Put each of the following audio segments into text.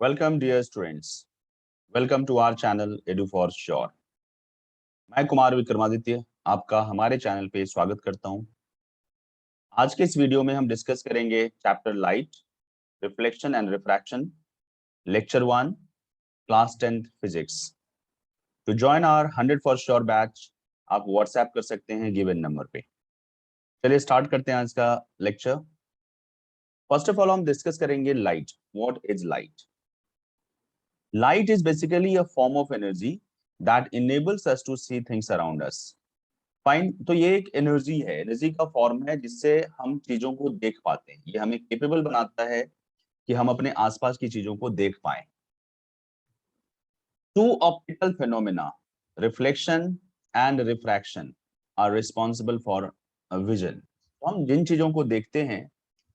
Welcome dear students. Welcome to our channel Edu for Sure. मैं कुमार विक्रमादित्य आपका हमारे channel पे स्वागत करता हूं। आज के इस वीडियो में हम डिस्कस करेंगे chapter light, reflection and refraction, lecture 1, class 10th physics. To join our 100 for sure batch आप व्हाट्सएप कर सकते हैं गिवन नंबर पे। चलिए स्टार्ट करते हैं आज का लेक्चर। फर्स्ट ऑफ ऑल हम डिस्कस करेंगे light. What is light? Light is basically a form of energy that enables us to see things around us. Fine, तो ये एक एनर्जी है, एनर्जी का फॉर्म है जिससे हम चीजों को देख पाते हैं। ये हमें केपेबल बनाता है कि हम अपने आसपास की चीजों को देख पाए। Two optical phenomena, reflection and refraction, are responsible for vision. तो हम जिन चीजों को देखते हैं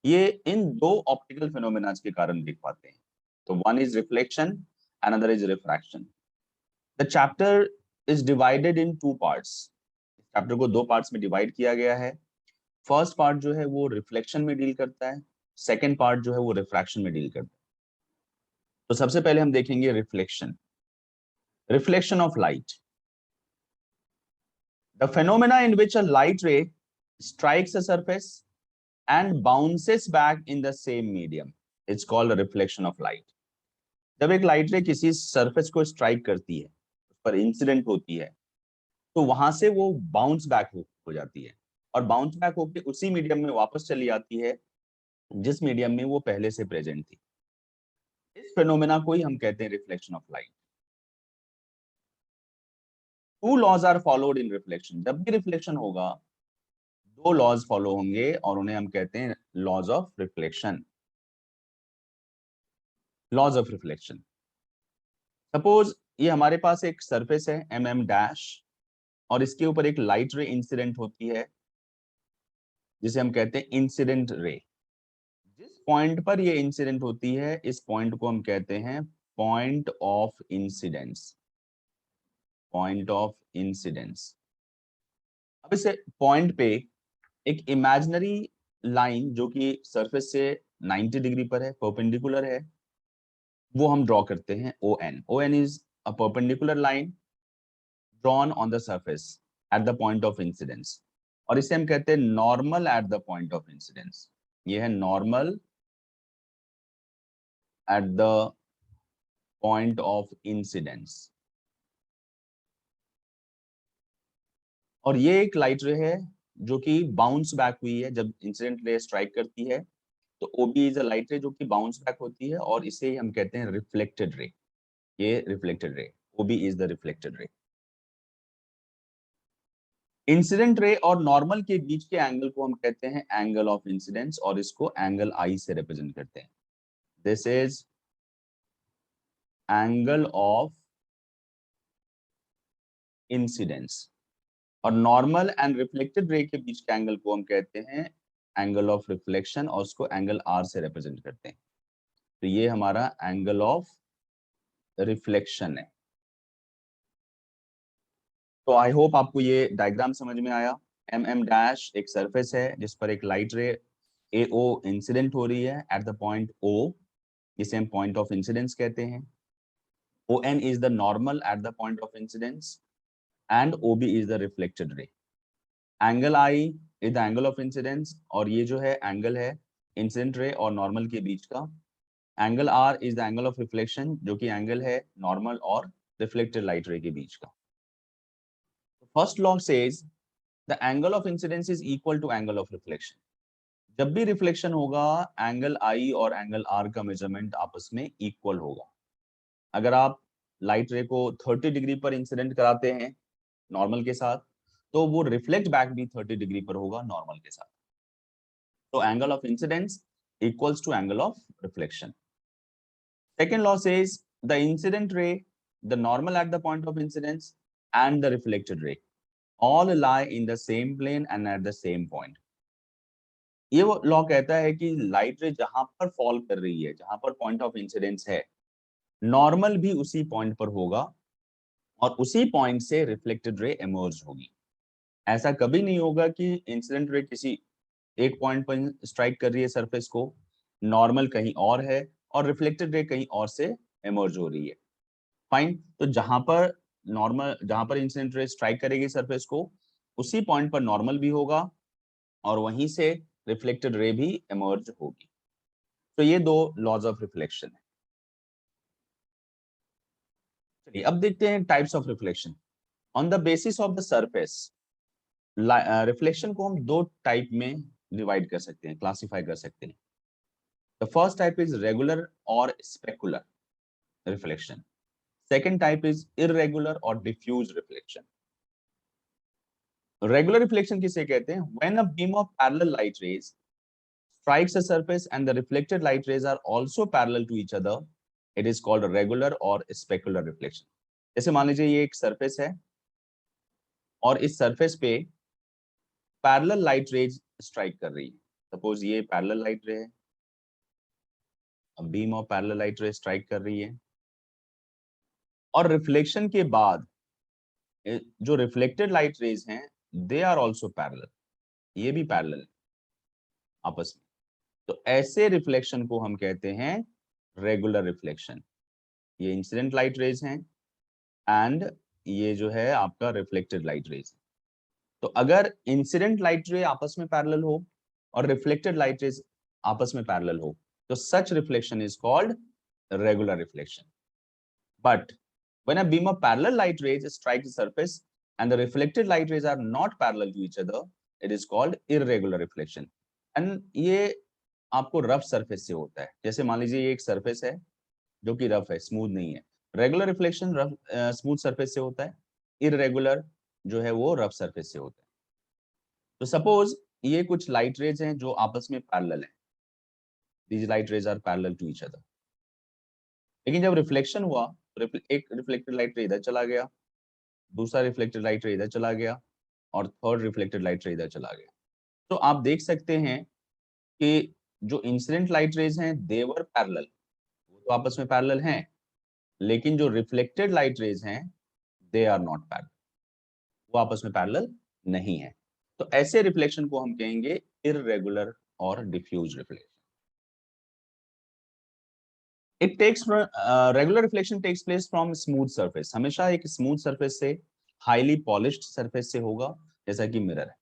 ये इन दो ऑप्टिकल फेनोमेना के कारण देख पाते हैं। तो one is reflection, another is refraction. The chapter is divided in two parts. Chapter को दो पार्ट्स में डिवाइड किया गया है। फर्स्ट पार्ट जो है वो रिफ्लेक्शन में डील करता है, सेकंड पार्ट जो है वो रिफ्रैक्शन में डील करता है। तो सबसे पहले हम देखेंगे reflection. Reflection of light, the phenomena in which a light रे strikes a surface and bounces back in the same medium. It's called a reflection of light. जब एक लाइट रे किसी सरफेस को स्ट्राइक करती है, उस पर इंसिडेंट होती है, तो वहां से वो बाउंस बैक हो जाती है और बाउंस बैक होकर उसी मीडियम में वापस चली आती है जिस मीडियम में वो पहले से प्रेजेंट थी। इस फेनोमेना को ही हम कहते हैं reflection of light. Two laws are followed in reflection. जब भी रिफ्लेक्शन होगा दो लॉज फॉलो होंगे और उन्हें हम कहते हैं laws of reflection. Laws of reflection, suppose ये हमारे पास एक सरफेस है mm डैश और इसके ऊपर एक लाइट रे इंसिडेंट होती है जिसे हम कहते हैं इंसिडेंट रे। जिस पॉइंट पर ये इंसिडेंट होती है इस पॉइंट को हम कहते हैं point of incidence. Point of incidence. अब इस पॉइंट पे एक इमेजिनरी लाइन जो कि सरफेस से 90 डिग्री पर है, परपेंडिकुलर है, वो हम ड्रॉ करते हैं ON। ON is a perpendicular line drawn on the surface at the point of incidence और इसे हम कहते हैं normal at the point of incidence. ये है normal at the point of incidence. और ये एक लाइट रे है जो कि बाउंस बैक हुई है जब इंसिडेंट रे स्ट्राइक करती है, तो ओबी इज अ लाइट रे जो कि बाउंस बैक होती है और इसे हम कहते हैं रिफ्लेक्टेड रे। ये reflected ray, OB is the reflected ray. Incident ray और नॉर्मल के बीच के एंगल को हम कहते हैं एंगल ऑफ इंसिडेंस और इसको एंगल आई से रिप्रेजेंट करते हैं। This is angle of incidence और नॉर्मल एंड रिफ्लेक्टेड रे के बीच के एंगल को हम कहते हैं एंगल ऑफ रिफ्लेक्शन और उसको एंगल आर से रिप्रेजेंट करते हैं। तो ये हमारा एंगल ऑफ रिफ्लेक्शन है। तो आई होप आपको ये डायग्राम समझ में आया। MM डैश एक सरफेस है जिस पर एक लाइट रे AO इंसिडेंट हो रही है एट द पॉइंट O, जिसे हम पॉइंट ऑफ इंसिडेंस कहते हैं। ON is the normal at the point of incidence and OB is the reflected ray. Angle I is the angle of incidence और ये जो है एंगल है इंसिडेंट रे और नॉर्मल के बीच का। Angle R is the angle of reflection जो कि एंगल है नॉर्मल और रिफ्लेक्टेड लाइट रे के बीच का। First law says the angle of incidence is equal to angle of reflection. जब भी रिफ्लेक्शन होगा एंगल I और एंगल R का मेजरमेंट आपस में इक्वल होगा। अगर आप लाइट रे को 30 डिग्री पर इंसिडेंट कराते हैं नॉर्मल के साथ तो वो रिफ्लेक्ट बैक भी 30 डिग्री पर होगा नॉर्मल के साथ। तो angle of incidence equals to angle of reflection. Second law says the incident ray, the normal at the point of incidence and the reflected ray all lie in the same plane and at the same point. ये वो law कहता है कि light रे जहां पर fall कर रही है, जहां पर पॉइंट ऑफ इंसिडेंस है, नॉर्मल भी उसी पॉइंट पर होगा और उसी पॉइंट से रिफ्लेक्टेड रे इमर्ज होगी। ऐसा कभी नहीं होगा कि इंसिडेंट रे किसी एक पॉइंट पर स्ट्राइक कर रही है सरफेस को, नॉर्मल कहीं और है और रिफ्लेक्टेड रे कहीं और से इमर्ज हो रही है। फाइन, तो जहां पर इंसिडेंट रे स्ट्राइक करेगी सरफेस को, उसी पॉइंट पर नॉर्मल भी होगा और वहीं से रिफ्लेक्टेड रे भी इमर्ज होगी। तो ये दो लॉज ऑफ रिफ्लेक्शन है। चलिए अब देखते हैं types of reflection. On the basis of the surface, reflection को हम दो टाइप में डिवाइड कर सकते हैं, क्लासिफाई कर सकते हैं। The first type is regular और specular reflection. Second type is irregular और डिफ्यूज रिफ्लेक्शन। रेगुलर रिफ्लेक्शन किसे कहते हैं? When a beam of parallel light rays strikes a surface and the reflected light rays are also parallel to each other, it is called a regular or specular reflection. जैसे मान लीजिए ये एक surface है और इस सरफेस पे parallel light raise strike कर रही है। सपोज ये पैरेलल लाइट रे है, बीम ऑफ पैरेलल लाइट रे स्ट्राइक कर रही है और रिफ्लेक्शन के बाद जो रिफ्लेक्टेड लाइट रेज हैं दे आर आल्सो पैरेलल, ये भी पैरेलल आपस में। तो ऐसे रिफ्लेक्शन को हम कहते हैं रेगुलर रिफ्लेक्शन। ये इंसिडेंट लाइट रेज हैं एंड ये जो है आपका रिफ्लेक्टेड लाइट रेज। तो अगर इंसिडेंट लाइट रे आपस में पैरेलल हो और रिफ्लेक्टेड लाइट रेज आपस में पैरेलल हो, तो such reflection is called regular reflection. But when a beam of parallel light rays strikes the surface and the reflected light rays are not parallel to each other, it is called irregular reflection. And ये आपको rough surface से होता है। जैसे मान लीजिए ये एक सरफेस है जो कि रफ है, स्मूथ नहीं है। Regular reflection rough smooth surface से होता है, इररेगुलर जो है वो रफ सरफेस से होता है। तो सपोज ये कुछ लाइट रेज हैं जो आपस में पैरेलल हैं, these light rays are parallel to each other। लेकिन जब रिफ्लेक्शन हुआ, एक रिफ्लेक्टेड लाइट रे इधर चला गया, दूसरा रिफ्लेक्टेड लाइट रे इधर चला गया और थर्ड रिफ्लेक्टेड लाइट रे इधर चला गया। तो आप देख सकते हैं कि जो इंसिडेंट लाइट रेज हैं दे वर पैरेलल, वो तो आपस में पैरेलल हैं, लेकिन जो रिफ्लेक्टेड लाइट रेज हैं दे आर नॉट पैरेलल, वो आपस में पैरेलल नहीं है। तो ऐसे रिफ्लेक्शन को हम कहेंगे इररेगुलर और diffuse reflection. It takes regular reflection takes place from smooth surface, हमेशा एक स्मूथ सरफेस से हाईली पॉलिश्ड सरफेस से होगा, जैसा कि मिरर है।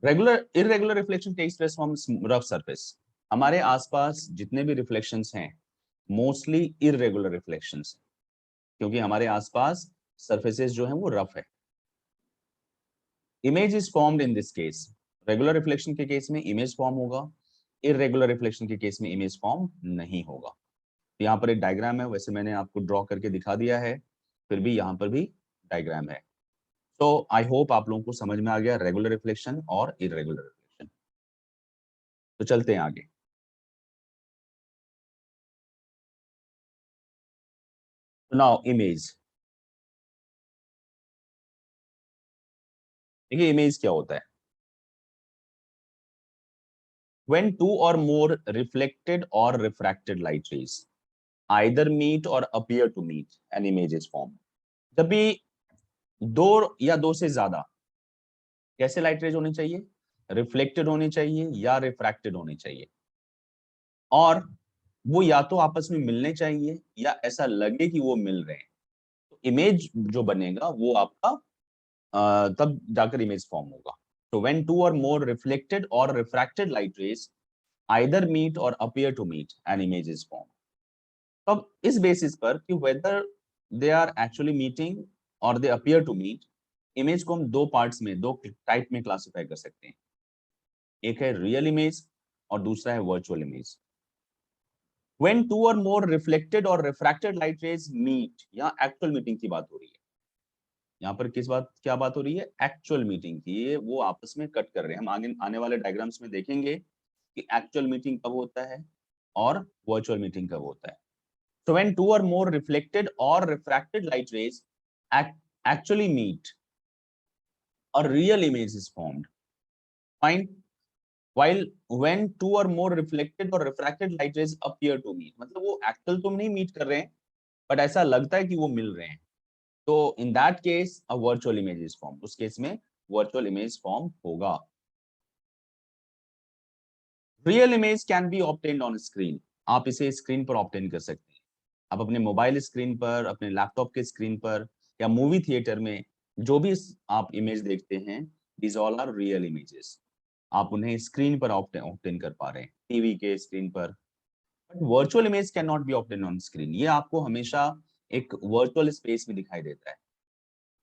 Regular irregular reflection takes place from rough surface, हमारे आसपास जितने भी रिफ्लेक्शंस हैं मोस्टली इररेगुलर रिफ्लेक्शंस, क्योंकि हमारे आसपास सरफेसेस जो हैं वो रफ है। Image is formed in this case, regular reflection के केस में इमेज फॉर्म होगा, इररेगुलर रिफ्लेक्शन के केस में इमेज फॉर्म नहीं होगा। यहाँ पर एक डायग्राम है, वैसे मैंने आपको ड्रॉ करके दिखा दिया है, फिर भी यहाँ पर भी डायग्राम है। तो आई होप आप लोगों को समझ में आ गया रेगुलर रिफ्लेक्शन और इररेगुलर रिफ्लेक्शन। तो चलते हैं आगे। नाउ इमेज, देखिए इमेज क्या होता है। When two or more reflected or refracted light rays either meet or appear to meet, an image is formed। जब भी दो या दो से ज्यादा कैसे लाइट रेज होनी चाहिए, रिफ्लेक्टेड होनी चाहिए या रिफ्रैक्टेड होनी चाहिए, और वो या तो आपस में मिलने चाहिए या ऐसा लगे कि वो मिल रहे हैं, तो इमेज जो बनेगा वो आपका तब जाकर इमेज फॉर्म होगा। तो when two or more reflected or refracted light rays either meet or appear to meet, an image is form. तो अब इस बेसिस पर कि whether they are actually meeting or they appear to meet, image को हम दो parts में, दो टाइप में क्लासिफाई कर सकते हैं। एक है रियल इमेज और दूसरा है virtual image. When two or more reflected or refracted light rays meet, यहाँ एक्चुअल मीटिंग की बात हो रही है। यहाँ पर किस बात क्या बात हो रही है? एक्चुअल मीटिंग की। ये वो आपस में कट कर रहे हैं। हम आगे आने वाले डायग्राम्स में देखेंगे कि एक्चुअल मीटिंग कब होता है और वर्चुअल मीटिंग कब होता है। So when two or more reflected or refracted light rays actually meet, a real image is formed. Fine. While when two or more reflected or refracted light rays appear to meet, मतलब वो actual तो नहीं meet कर रहे हैं, but ऐसा लगता है कि वो मिल रहे हैं, तो in that case a virtual image is form, उस केस में वर्चुअल इमेज फॉर्म होगा। Real image can be obtained on screen, आप इसे स्क्रीन पर ऑब्टेन कर सकते हैं। आप अपने मोबाइल स्क्रीन पर, अपने लैपटॉप के स्क्रीन पर, या मूवी थिएटर में जो भी आप इमेज देखते हैं, these all are real images. आप उन्हें स्क्रीन पर ऑब्टेन कर पा रहे हैं, टीवी के स्क्रीन पर। But virtual image can not be obtain on screen. ये आपको हमेशा एक वर्चुअल स्पेस में दिखाई देता है।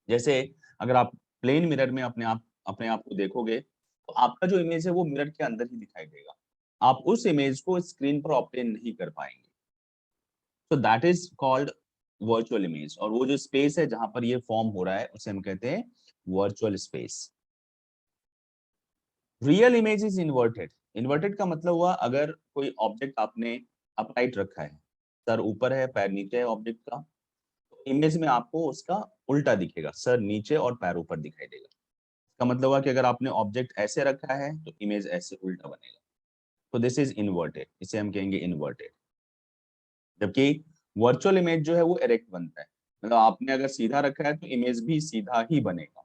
जैसे अगर आप प्लेन मिरर में अपने आप को देखोगे, तो आपका जो इमेज है वो मिरर के अंदर ही दिखाई देगा। आप उस इमेज को स्क्रीन पर ऑब्टेन नहीं कर पाएंगे। तो that is called virtual image. और वो जो स्पेस है जहां पर ये फॉर्म हो रहा है उसे हम कहते हैं virtual space. Real image is inverted. Inverted का मतलब हुआ, अगर कोई ऑब्जेक्ट आपने अपराइट रखा है, सर ऊपर है पैर नीचे है ऑब्जेक्ट का, तो इमेज में आपको उसका उल्टा दिखेगा, सर नीचे और पैर ऊपर दिखाई देगा। इसका मतलब हुआ कि अगर आपने ऑब्जेक्ट ऐसे रखा है तो इमेज ऐसे उल्टा बनेगा। तो दिस इज इन्वर्टेड, इसे हम कहेंगे इन्वर्टेड। जबकि वर्चुअल इमेज जो है वो इरेक्ट बनता है। मतलब आपने अगर सीधा रखा है तो इमेज भी सीधा ही बनेगा,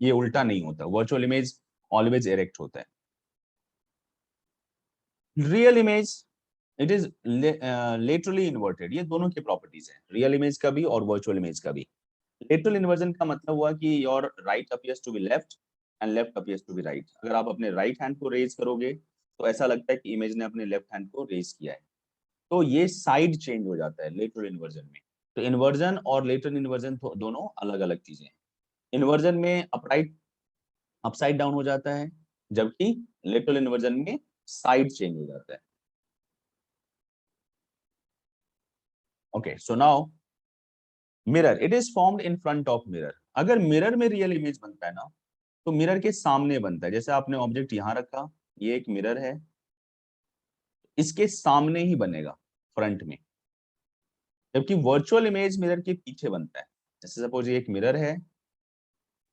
ये उल्टा नहीं होता। वर्चुअल इमेज ऑलवेज इरेक्ट होता है। Real image, it is laterally inverted. ये दोनों की प्रॉपर्टीज हैं, रियल इमेज का भी और वर्चुअल इमेज का भी। लेटरल इन्वर्जन का मतलब हुआ कि your right appears to be left and left appears to be right. अगर आप अपने राइट हैंड को रेज करोगे तो ऐसा लगता है कि इमेज ने अपने लेफ्ट हैंड को रेज किया है। तो ये साइड चेंज हो जाता है लेटरल इन्वर्जन में। तो इन्वर्जन और लेटरल इन्वर्जन दोनों अलग अलग चीजें हैं। इन्वर्जन में अपराइट अपसाइड डाउन हो जाता है, जबकि लेटरल इन्वर्जन में साइड चेंज हो जाता है। Okay, so now mirror, it is formed in front of mirror. अगर मिरर में रियल इमेज बनता है ना, तो मिरर के सामने बनता है। जैसे आपने ऑब्जेक्ट यहां रखा, ये एक मिरर है, इसके सामने ही बनेगा, फ्रंट में। जबकि वर्चुअल इमेज मिरर के पीछे बनता है। जैसे सपोज ये एक मिरर है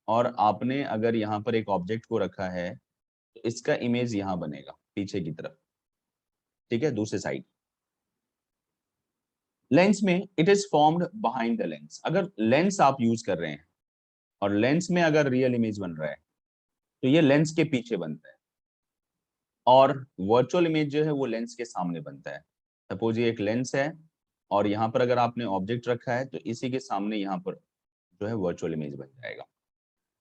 और आपने अगर यहाँ पर एक ऑब्जेक्ट को रखा है, तो इसका इमेज यहाँ बनेगा पीछे की तरफ, ठीक है, दूसरे साइड। लेंस में it is formed behind the lens. अगर लेंस आप यूज कर रहे हैं और लेंस में अगर रियल इमेज बन रहा है, तो ये लेंस के पीछे बनता है। और वर्चुअल इमेज जो है वो लेंस के सामने बनता है। सपोज ये एक लेंस है और यहाँ पर अगर आपने ऑब्जेक्ट रखा है, तो इसी के सामने यहाँ पर जो है वर्चुअल इमेज बन जाएगा।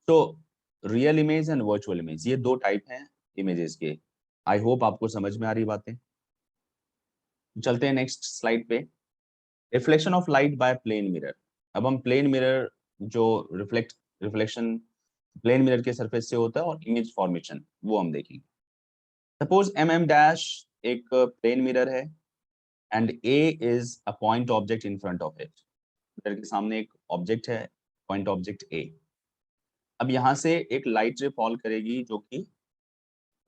तो real image and virtual image, ये दो टाइप हैं इमेजेस के। आई होप आपको समझ में आ रही बातें। चलते हैं नेक्स्ट स्लाइड पे। Reflection of light by plane mirror. अब हम प्लेन मिरर जो रिफ्लेक्शन प्लेन मिरर के सरफेस से होता है और इमेज फॉर्मेशन, वो हम देखेंगे। सपोज एम डैश एक प्लेन मिरर है and A is a point object in front of it. Mirror के सामने एक ऑब्जेक्ट है, पॉइंट ऑब्जेक्ट ए। अब यहां से एक लाइट रे फॉल करेगी जो कि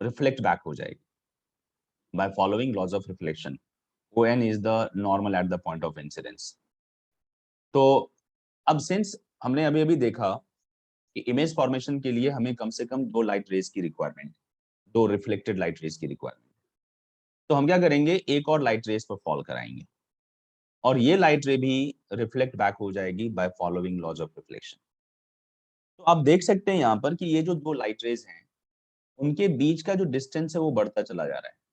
रिफ्लेक्ट बैक हो जाएगी by following laws of reflection. ON is the normal at the point of incidence। तो अब सिंस हमने अभी अभी देखा कि इमेज फॉर्मेशन के लिए हमें कम से कम दो लाइट रेज की रिक्वायरमेंट, दो रिफ्लेक्टेड लाइट रेज की रिक्वायरमेंट। तो हम क्या करेंगे, एक और लाइट रेज पर फॉल कराएंगे और ये लाइट रे भी रिफ्लेक्ट बैक हो जाएगी by following laws of reflection. तो आप देख सकते हैं यहाँ पर कि ये जो दो लाइट रेज हैं, उनके बीच का जो डिस्टेंस है वो बढ़ता चला जा रहा है।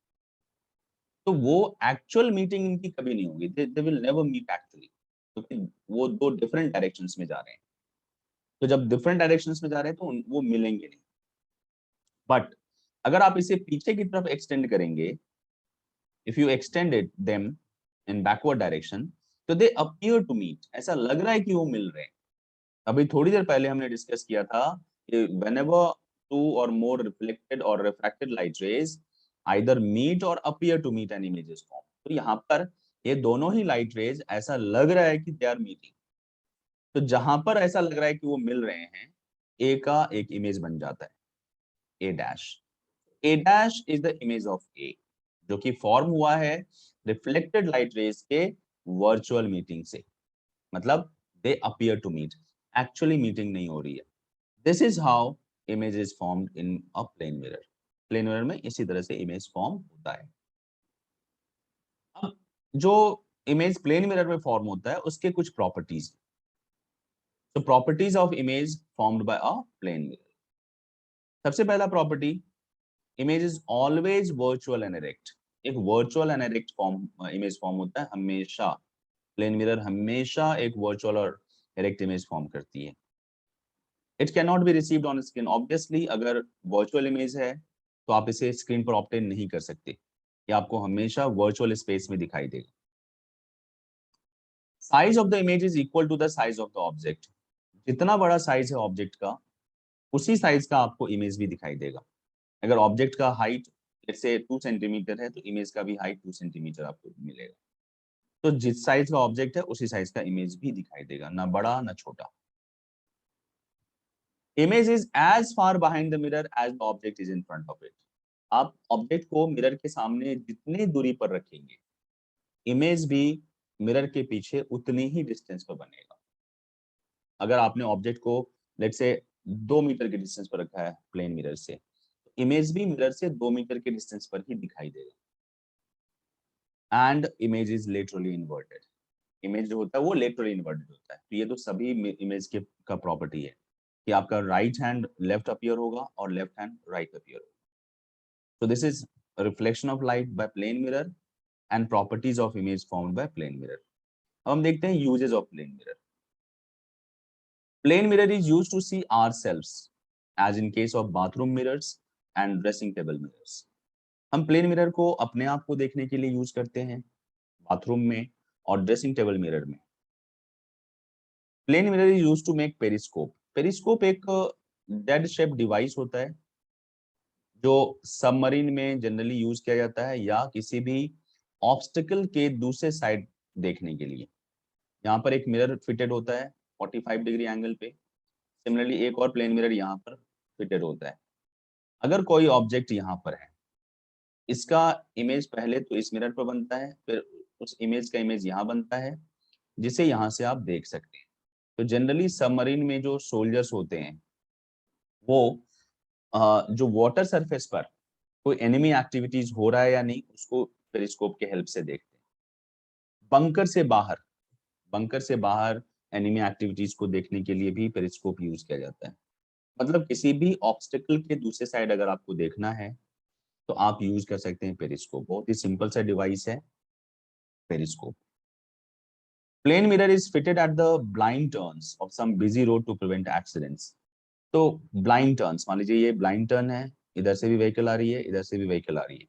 तो वो एक्चुअल मीटिंग इनकी कभी नहीं होगी, they will never meet actually, क्योंकि वो दो डिफरेंट डायरेक्शंस में जा रहे हैं। तो जब डिफरेंट डायरेक्शंस में जा रहे हैं तो वो मिलेंगे नहीं। बट अगर आप इसे पीछे की तरफ एक्सटेंड करेंगे, if you extend it them in backward direction, तो दे अपीयर टू मीट, ऐसा लग रहा है कि वो मिल रहे हैं। अभी थोड़ी देर पहले हमने डिस्कस किया था कि whenever two or more reflected or refracted light rays either meet or appear to meet an image is formed। तो यहाँ पर ये दोनों ही लाइट रेज ऐसा लग रहा है कि दे आर मीटिंग। तो जहां पर ऐसा लग रहा है कि वो मिल रहे हैं, ए का एक इमेज बन जाता है, A dash. A dash is the image of A, जो कि फॉर्म हुआ है रिफ्लेक्टेड लाइट रेज के वर्चुअल मीटिंग से। मतलब they appear to meet, actually meeting नहीं हो रही है। This is how image is formed in a plane mirror. Plane mirror में इसी तरह से इमेज फॉर्म होता है। अब जो इमेज प्लेन मिरर में फॉर्म होता है उसके कुछ प्रॉपर्टीज। तो properties of image formed by a plane mirror. सबसे पहला property, image is always virtual and erect. एक virtual and direct form image form होता है हमेशा। प्लेन मिरर हमेशा एक वर्चुअल और डायरेक्ट इमेज फॉर्म करती है। It can not be received on screen. Obviously अगर वर्चुअल इमेज है तो आप इसे स्क्रीन पर ऑब्टेन नहीं कर सकते, ये आपको हमेशा वर्चुअल स्पेस में दिखाई देगा। Size of the image is equal to the size of the object. जितना बड़ा साइज है ऑब्जेक्ट का, उसी साइज का आपको इमेज भी दिखाई देगा। अगर ऑब्जेक्ट का हाइट जैसे 2 सेंटीमीटर है तो इमेज का भी हाइट 2 सेंटीमीटर आपको मिलेगा। तो जिस साइज का ऑब्जेक्ट है उसी साइज का इमेज भी दिखाई देगा, ना बड़ा ना छोटा। Image is as far behind the mirror as the object is in front of it. आप ऑब्जेक्ट को मिरर के सामने जितनी दूरी पर रखेंगे, इमेज भी मिरर के पीछे उतनी ही डिस्टेंस पर बनेगा। अगर आपने ऑब्जेक्ट को लेट्स से 2 मीटर के डिस्टेंस पर रखा है प्लेन मिरर से, इमेज भी मिरर से 2 मीटर के डिस्टेंस पर ही दिखाई देगा। And image is laterally inverted. Image जो होता है वो लेटरली इन्वर्टेड होता है। तो ये तो सभी इमेज के का प्रॉपर्टी है कि आपका राइट हैंड लेफ्ट अपीयर होगा और लेफ्ट हैंड राइट अपीयर होगा। So this is a reflection of light by plane mirror and properties of image formed by plane mirror. अब हम देखते हैं uses of plane mirror. Plane mirror is used to see ourselves, as in case of bathroom mirrors and dressing table mirrors. हम plane mirror को अपने आप को देखने के लिए यूज करते हैं बाथरूम में और ड्रेसिंग टेबल मिरर में। Plane mirror is used to make periscope. Periscope एक डेड शेप डिवाइस होता है जो सबमरीन में जनरली यूज किया जाता है या किसी भी ऑब्स्टिकल के दूसरे साइड देखने के लिए। यहाँ पर एक मिरर फिटेड होता है 45 डिग्री एंगल पे। सिमिलरली एक और प्लेन मिरर यहाँ पर फिटेड होता है। अगर कोई ऑब्जेक्ट यहाँ पर है, इसका इमेज पहले तो इस मिरर पर बनता है, फिर उस इमेज का इमेज यहाँ बनता है, जिसे यहाँ से आप देख सकते हैं। तो जनरली सबमरीन में जो सोल्जर्स होते हैं वो जो वाटर सरफेस पर कोई एनिमी एक्टिविटीज हो रहा है या नहीं, उसको पेरिस्कोप के हेल्प से देखते हैं। बंकर से बाहर बंकर से बाहर एनिमी एक्टिविटीज को देखने के लिए भी पेरिस्कोप यूज किया जाता है। मतलब किसी भी ऑब्स्टिकल के दूसरे साइड अगर आपको देखना है तो आप यूज कर सकते हैं पेरिस्कोप। बहुत ही सिंपल सा डिवाइस है periscope. Plane mirror is fitted at the blind turns of some busy road to prevent accidents. तो ब्लाइंड टर्न्स, मान लीजिए ये ब्लाइंड टर्न है, इधर से भी व्हीकल आ रही है, इधर से भी व्हीकल आ रही है,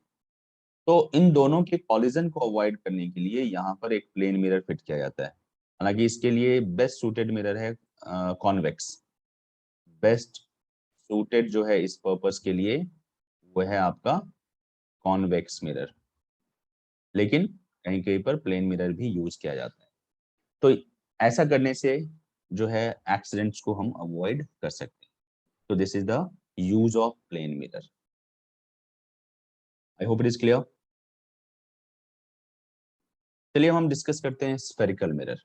तो इन दोनों के कॉलिजन को अवॉइड करने के लिए यहाँ पर एक प्लेन मिरर फिट किया जाता है। हालांकि इसके लिए बेस्ट सूटेड मिरर है कॉन्वेक्स। बेस्ट सूटेड जो है इस पर्पस के लिए वो है आपका कॉन्वेक्स मिरर, लेकिन कहीं कहीं पर प्लेन मिरर भी यूज किया जाता है। तो ऐसा करने से जो है एक्सीडेंट्स को हम अवॉइड कर सकते हैं। तो this is the use of plane mirror. I hope it is clear. चलिए हम डिस्कस करते हैं स्फेरिकल मिरर।